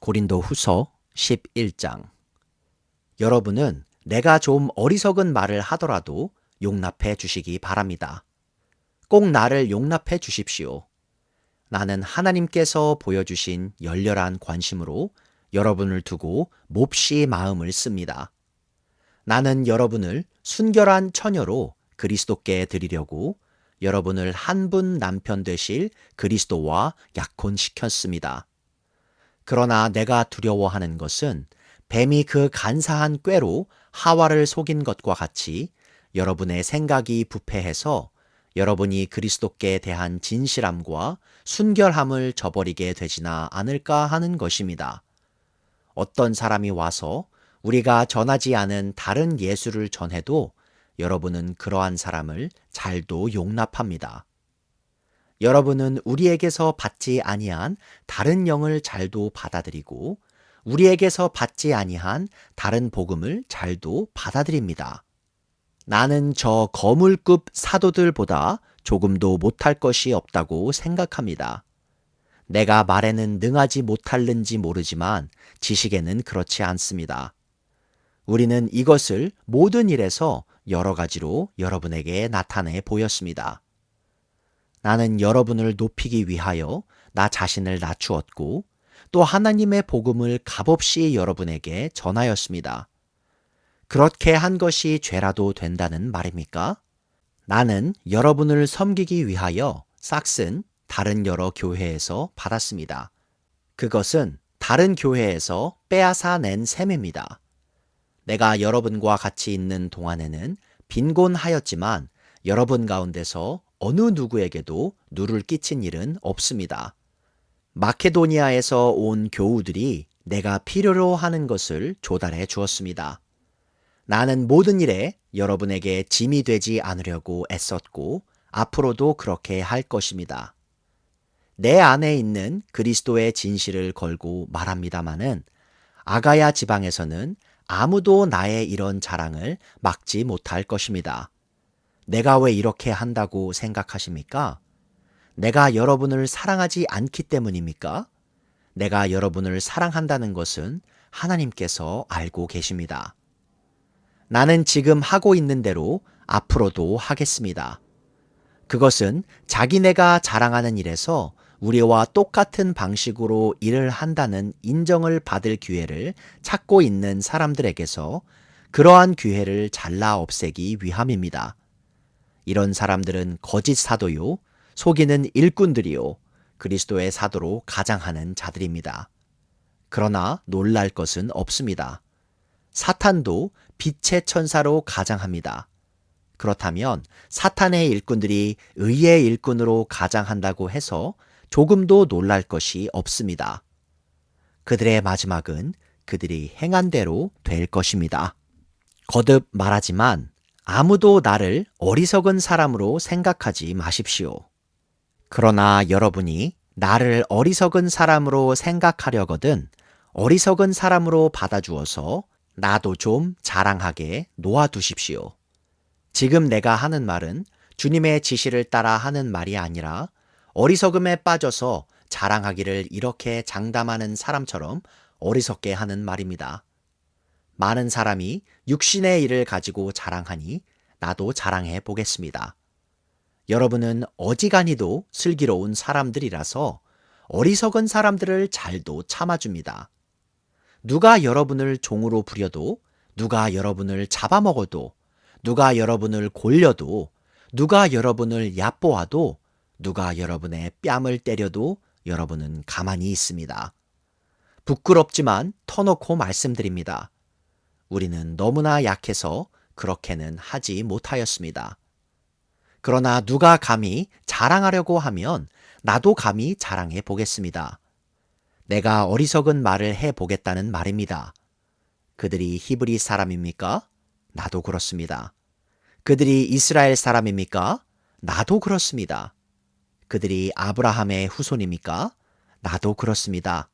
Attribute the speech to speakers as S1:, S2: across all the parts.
S1: 고린도후서 11장. 여러분은 내가 좀 어리석은 말을 하더라도 용납해 주시기 바랍니다. 꼭 나를 용납해 주십시오. 나는 하나님께서 보여주신 열렬한 관심으로 여러분을 두고 몹시 마음을 씁니다. 나는 여러분을 순결한 처녀로 그리스도께 드리려고 여러분을 한 분 남편 되실 그리스도와 약혼시켰습니다. 그러나 내가 두려워하는 것은 뱀이 그 간사한 꾀로 하와를 속인 것과 같이 여러분의 생각이 부패해서 여러분이 그리스도께 대한 진실함과 순결함을 저버리게 되지나 않을까 하는 것입니다. 어떤 사람이 와서 우리가 전하지 않은 다른 예수를 전해도 여러분은 그러한 사람을 잘도 용납합니다. 여러분은 우리에게서 받지 아니한 다른 영을 잘도 받아들이고 우리에게서 받지 아니한 다른 복음을 잘도 받아들입니다. 나는 저 거물급 사도들보다 조금도 못할 것이 없다고 생각합니다. 내가 말에는 능하지 못할는지 모르지만 지식에는 그렇지 않습니다. 우리는 이것을 모든 일에서 여러 가지로 여러분에게 나타내 보였습니다. 나는 여러분을 높이기 위하여 나 자신을 낮추었고 또 하나님의 복음을 값없이 여러분에게 전하였습니다. 그렇게 한 것이 죄라도 된다는 말입니까? 나는 여러분을 섬기기 위하여 싹슨 다른 여러 교회에서 받았습니다. 그것은 다른 교회에서 빼앗아 낸 셈입니다. 내가 여러분과 같이 있는 동안에는 빈곤하였지만 여러분 가운데서 어느 누구에게도 누를 끼친 일은 없습니다. 마케도니아에서 온 교우들이 내가 필요로 하는 것을 조달해 주었습니다. 나는 모든 일에 여러분에게 짐이 되지 않으려고 애썼고 앞으로도 그렇게 할 것입니다. 내 안에 있는 그리스도의 진실을 걸고 말합니다마는 아가야 지방에서는 아무도 나의 이런 자랑을 막지 못할 것입니다. 내가 왜 이렇게 한다고 생각하십니까? 내가 여러분을 사랑하지 않기 때문입니까? 내가 여러분을 사랑한다는 것은 하나님께서 알고 계십니다. 나는 지금 하고 있는 대로 앞으로도 하겠습니다. 그것은 자기네가 자랑하는 일에서 우리와 똑같은 방식으로 일을 한다는 인정을 받을 기회를 찾고 있는 사람들에게서 그러한 기회를 잘라 없애기 위함입니다. 이런 사람들은 거짓 사도요, 속이는 일꾼들이요, 그리스도의 사도로 가장하는 자들입니다. 그러나 놀랄 것은 없습니다. 사탄도 빛의 천사로 가장합니다. 그렇다면 사탄의 일꾼들이 의의 일꾼으로 가장한다고 해서 조금도 놀랄 것이 없습니다. 그들의 마지막은 그들이 행한 대로 될 것입니다. 거듭 말하지만 아무도 나를 어리석은 사람으로 생각하지 마십시오. 그러나 여러분이 나를 어리석은 사람으로 생각하려거든 어리석은 사람으로 받아주어서 나도 좀 자랑하게 놓아두십시오. 지금 내가 하는 말은 주님의 지시를 따라 하는 말이 아니라 어리석음에 빠져서 자랑하기를 이렇게 장담하는 사람처럼 어리석게 하는 말입니다. 많은 사람이 육신의 일을 가지고 자랑하니 나도 자랑해 보겠습니다. 여러분은 어지간히도 슬기로운 사람들이라서 어리석은 사람들을 잘도 참아줍니다. 누가 여러분을 종으로 부려도, 누가 여러분을 잡아먹어도, 누가 여러분을 골려도, 누가 여러분을 얕보아도, 누가 여러분의 뺨을 때려도 여러분은 가만히 있습니다. 부끄럽지만 터놓고 말씀드립니다. 우리는 너무나 약해서 그렇게는 하지 못하였습니다. 그러나 누가 감히 자랑하려고 하면 나도 감히 자랑해 보겠습니다. 내가 어리석은 말을 해 보겠다는 말입니다. 그들이 히브리 사람입니까? 나도 그렇습니다. 그들이 이스라엘 사람입니까? 나도 그렇습니다. 그들이 아브라함의 후손입니까? 나도 그렇습니다.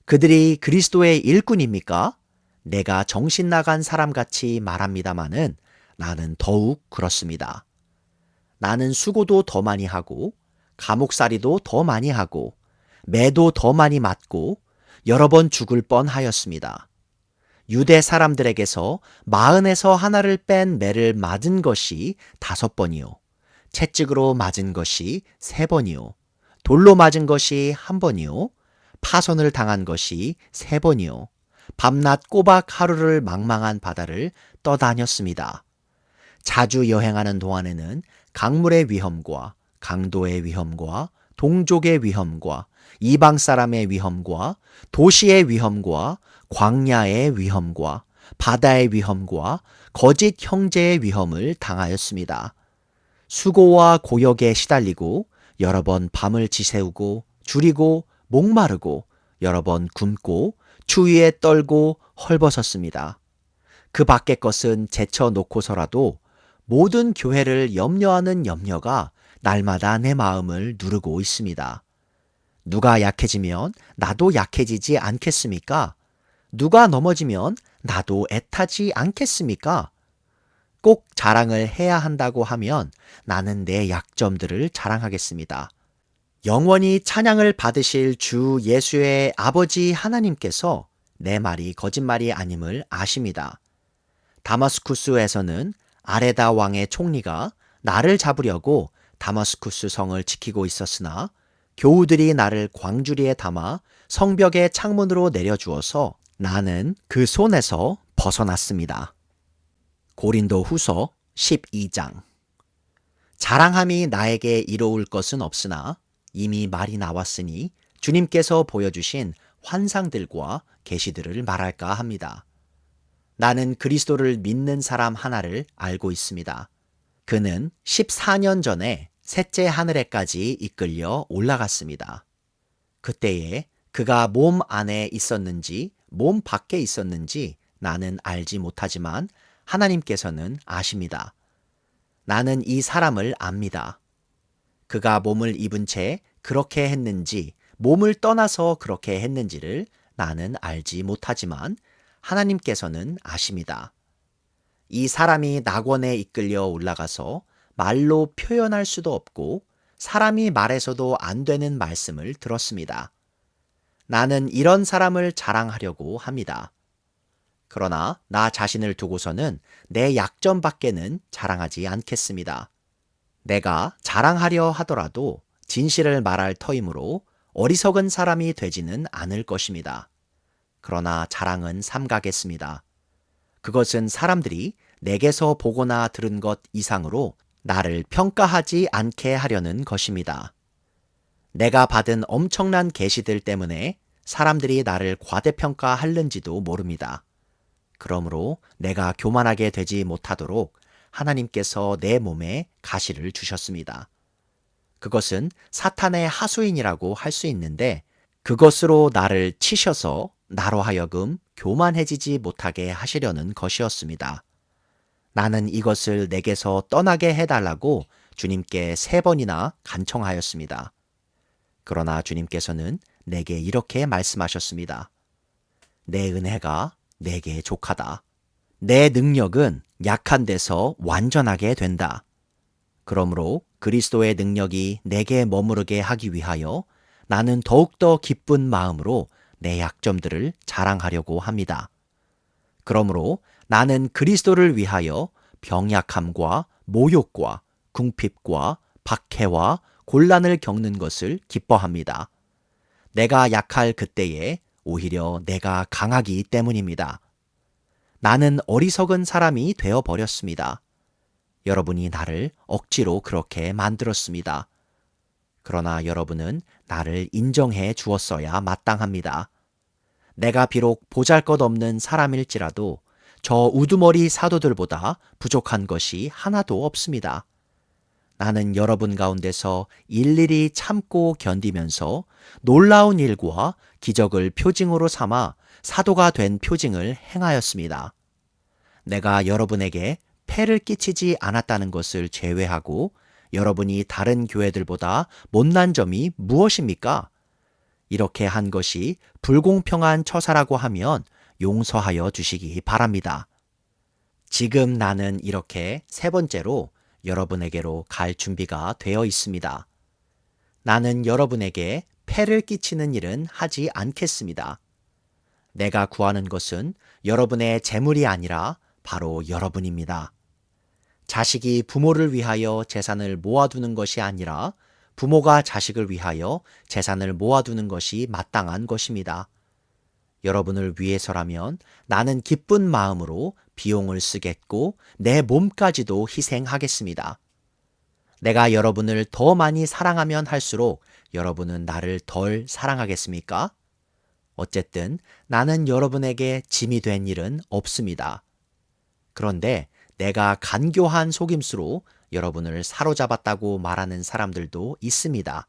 S1: 그들이 그리스도의 일꾼입니까? 내가 정신 나간 사람같이 말합니다마는 나는 더욱 그렇습니다. 나는 수고도 더 많이 하고 감옥살이도 더 많이 하고 매도 더 많이 맞고 여러 번 죽을 뻔하였습니다. 유대 사람들에게서 마흔에서 하나를 뺀 매를 맞은 것이 5번이요. 채찍으로 맞은 것이 3번이요. 돌로 맞은 것이 1번이요. 파손을 당한 것이 3번이요. 밤낮 꼬박 하루를 망망한 바다를 떠다녔습니다. 자주 여행하는 동안에는 강물의 위험과 강도의 위험과 동족의 위험과 이방 사람의 위험과 도시의 위험과 광야의 위험과 바다의 위험과 거짓 형제의 위험을 당하였습니다. 수고와 고역에 시달리고 여러 번 밤을 지새우고 줄이고 목마르고 여러 번 굶고 추위에 떨고 헐벗었습니다. 그 밖의 것은 제쳐 놓고서라도 모든 교회를 염려하는 염려가 날마다 내 마음을 누르고 있습니다. 누가 약해지면 나도 약해지지 않겠습니까? 누가 넘어지면 나도 애타지 않겠습니까? 꼭 자랑을 해야 한다고 하면 나는 내 약점들을 자랑하겠습니다. 영원히 찬양을 받으실 주 예수의 아버지 하나님께서 내 말이 거짓말이 아님을 아십니다. 다마스쿠스에서는 아레다 왕의 총리가 나를 잡으려고 다마스쿠스 성을 지키고 있었으나 교우들이 나를 광주리에 담아 성벽의 창문으로 내려주어서 나는 그 손에서 벗어났습니다. 고린도 후서 12장. 자랑함이 나에게 이로울 것은 없으나 이미 말이 나왔으니 주님께서 보여주신 환상들과 계시들을 말할까 합니다. 나는 그리스도를 믿는 사람 하나를 알고 있습니다. 그는 14년 전에 셋째 하늘에까지 이끌려 올라갔습니다. 그때에 그가 몸 안에 있었는지 몸 밖에 있었는지 나는 알지 못하지만 하나님께서는 아십니다. 나는 이 사람을 압니다. 그가 몸을 입은 채 그렇게 했는지 몸을 떠나서 그렇게 했는지를 나는 알지 못하지만 하나님께서는 아십니다. 이 사람이 낙원에 이끌려 올라가서 말로 표현할 수도 없고 사람이 말해서도 안 되는 말씀을 들었습니다. 나는 이런 사람을 자랑하려고 합니다. 그러나 나 자신을 두고서는 내 약점밖에는 자랑하지 않겠습니다. 내가 자랑하려 하더라도 진실을 말할 터이므로 어리석은 사람이 되지는 않을 것입니다. 그러나 자랑은 삼가겠습니다. 그것은 사람들이 내게서 보거나 들은 것 이상으로 나를 평가하지 않게 하려는 것입니다. 내가 받은 엄청난 계시들 때문에 사람들이 나를 과대평가하는지도 모릅니다. 그러므로 내가 교만하게 되지 못하도록 하나님께서 내 몸에 가시를 주셨습니다. 그것은 사탄의 하수인이라고 할 수 있는데 그것으로 나를 치셔서 나로 하여금 교만해지지 못하게 하시려는 것이었습니다. 나는 이것을 내게서 떠나게 해달라고 주님께 3번이나 간청하였습니다. 그러나 주님께서는 내게 이렇게 말씀하셨습니다. 내 은혜가 내게 족하다. 내 능력은 약한 데서 완전하게 된다. 그러므로 그리스도의 능력이 내게 머무르게 하기 위하여 나는 더욱더 기쁜 마음으로 내 약점들을 자랑하려고 합니다. 그러므로 나는 그리스도를 위하여 병약함과 모욕과 궁핍과 박해와 곤란을 겪는 것을 기뻐합니다. 내가 약할 그때에 오히려 내가 강하기 때문입니다. 나는 어리석은 사람이 되어버렸습니다. 여러분이 나를 억지로 그렇게 만들었습니다. 그러나 여러분은 나를 인정해 주었어야 마땅합니다. 내가 비록 보잘것없는 사람일지라도 저 우두머리 사도들보다 부족한 것이 하나도 없습니다. 나는 여러분 가운데서 일일이 참고 견디면서 놀라운 일과 기적을 표징으로 삼아 사도가 된 표징을 행하였습니다. 내가 여러분에게 폐를 끼치지 않았다는 것을 제외하고 여러분이 다른 교회들보다 못난 점이 무엇입니까? 이렇게 한 것이 불공평한 처사라고 하면 용서하여 주시기 바랍니다. 지금 나는 이렇게 3번째로 여러분에게로 갈 준비가 되어 있습니다. 나는 여러분에게 폐를 끼치는 일은 하지 않겠습니다. 내가 구하는 것은 여러분의 재물이 아니라 바로 여러분입니다. 자식이 부모를 위하여 재산을 모아두는 것이 아니라 부모가 자식을 위하여 재산을 모아두는 것이 마땅한 것입니다. 여러분을 위해서라면 나는 기쁜 마음으로 비용을 쓰겠고 내 몸까지도 희생하겠습니다. 내가 여러분을 더 많이 사랑하면 할수록 여러분은 나를 덜 사랑하겠습니까? 어쨌든 나는 여러분에게 짐이 된 일은 없습니다. 그런데 내가 간교한 속임수로 여러분을 사로잡았다고 말하는 사람들도 있습니다.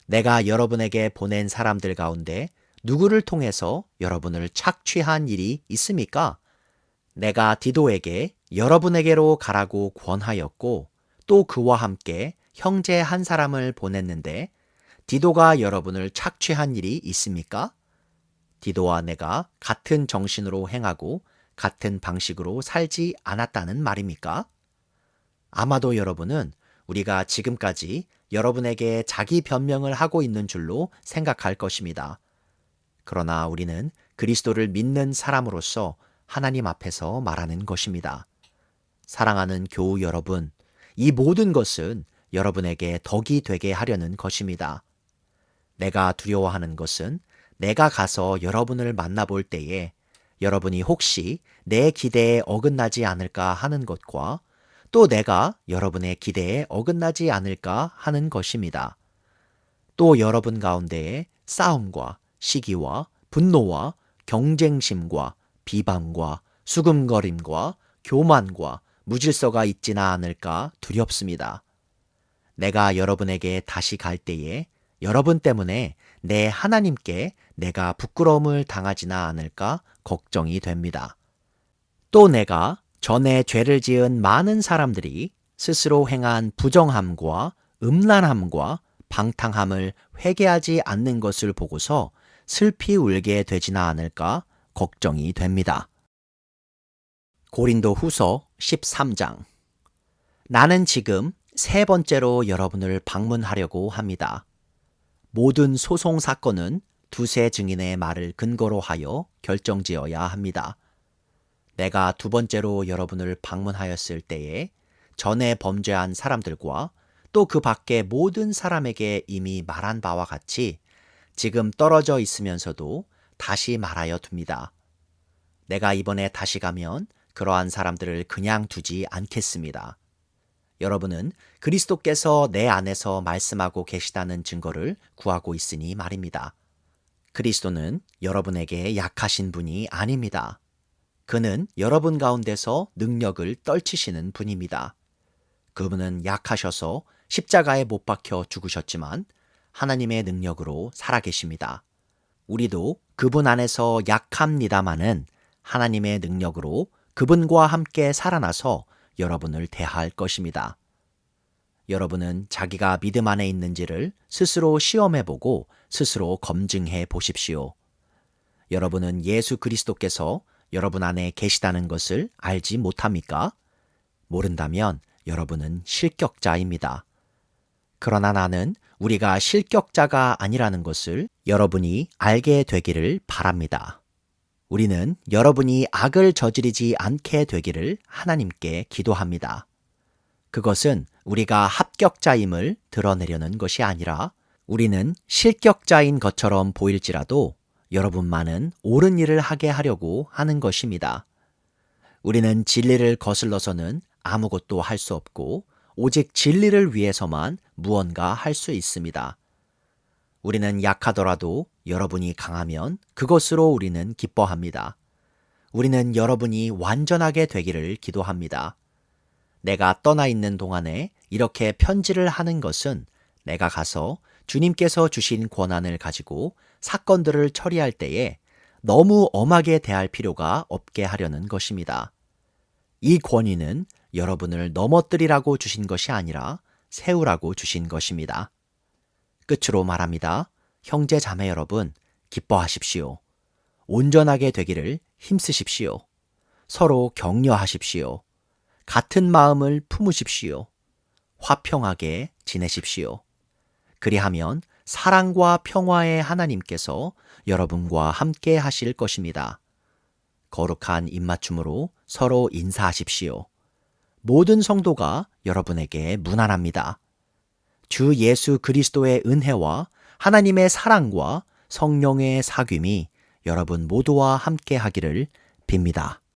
S1: 내가 여러분에게 보낸 사람들 가운데 누구를 통해서 여러분을 착취한 일이 있습니까? 내가 디도에게 여러분에게로 가라고 권하였고 또 그와 함께 형제 한 사람을 보냈는데 디도가 여러분을 착취한 일이 있습니까? 디도와 내가 같은 정신으로 행하고 같은 방식으로 살지 않았다는 말입니까? 아마도 여러분은 우리가 지금까지 여러분에게 자기 변명을 하고 있는 줄로 생각할 것입니다. 그러나 우리는 그리스도를 믿는 사람으로서 하나님 앞에서 말하는 것입니다. 사랑하는 교우 여러분, 이 모든 것은 여러분에게 덕이 되게 하려는 것입니다. 내가 두려워하는 것은 내가 가서 여러분을 만나볼 때에 여러분이 혹시 내 기대에 어긋나지 않을까 하는 것과 또 내가 여러분의 기대에 어긋나지 않을까 하는 것입니다. 또 여러분 가운데에 싸움과 시기와 분노와 경쟁심과 비방과 수금거림과 교만과 무질서가 있지나 않을까 두렵습니다. 내가 여러분에게 다시 갈 때에 여러분 때문에 내 하나님께 내가 부끄러움을 당하지나 않을까 걱정이 됩니다. 또 내가 전에 죄를 지은 많은 사람들이 스스로 행한 부정함과 음란함과 방탕함을 회개하지 않는 것을 보고서 슬피 울게 되지나 않을까 걱정이 됩니다. 고린도 후서 13장. 나는 지금 세 번째로 여러분을 방문하려고 합니다. 모든 소송 사건은 두세 증인의 말을 근거로 하여 결정지어야 합니다. 내가 두 번째로 여러분을 방문하였을 때에 전에 범죄한 사람들과 또 그 밖의 모든 사람에게 이미 말한 바와 같이 지금 떨어져 있으면서도 다시 말하여 둡니다. 내가 이번에 다시 가면 그러한 사람들을 그냥 두지 않겠습니다. 여러분은 그리스도께서 내 안에서 말씀하고 계시다는 증거를 구하고 있으니 말입니다. 그리스도는 여러분에게 약하신 분이 아닙니다. 그는 여러분 가운데서 능력을 떨치시는 분입니다. 그분은 약하셔서 십자가에 못 박혀 죽으셨지만 하나님의 능력으로 살아계십니다. 우리도 그분 안에서 약합니다마는 하나님의 능력으로 그분과 함께 살아나서 여러분을 대할 것입니다. 여러분은 자기가 믿음 안에 있는지를 스스로 시험해보고 스스로 검증해 보십시오. 여러분은 예수 그리스도께서 여러분 안에 계시다는 것을 알지 못합니까? 모른다면 여러분은 실격자입니다. 그러나 나는 우리가 실격자가 아니라는 것을 여러분이 알게 되기를 바랍니다. 우리는 여러분이 악을 저지르지 않게 되기를 하나님께 기도합니다. 그것은 우리가 합격자임을 드러내려는 것이 아니라 우리는 실격자인 것처럼 보일지라도 여러분만은 옳은 일을 하게 하려고 하는 것입니다. 우리는 진리를 거슬러서는 아무것도 할 수 없고 오직 진리를 위해서만 무언가 할 수 있습니다. 우리는 약하더라도 여러분이 강하면 그것으로 우리는 기뻐합니다. 우리는 여러분이 완전하게 되기를 기도합니다. 내가 떠나 있는 동안에 이렇게 편지를 하는 것은 내가 가서 주님께서 주신 권한을 가지고 사건들을 처리할 때에 너무 엄하게 대할 필요가 없게 하려는 것입니다. 이 권위는 여러분을 넘어뜨리라고 주신 것이 아니라 세우라고 주신 것입니다. 끝으로 말합니다. 형제 자매 여러분, 기뻐하십시오. 온전하게 되기를 힘쓰십시오. 서로 격려하십시오. 같은 마음을 품으십시오. 화평하게 지내십시오. 그리하면 사랑과 평화의 하나님께서 여러분과 함께 하실 것입니다. 거룩한 입맞춤으로 서로 인사하십시오. 모든 성도가 여러분에게 문안합니다. 주 예수 그리스도의 은혜와 하나님의 사랑과 성령의 사귐이 여러분 모두와 함께 하기를 빕니다.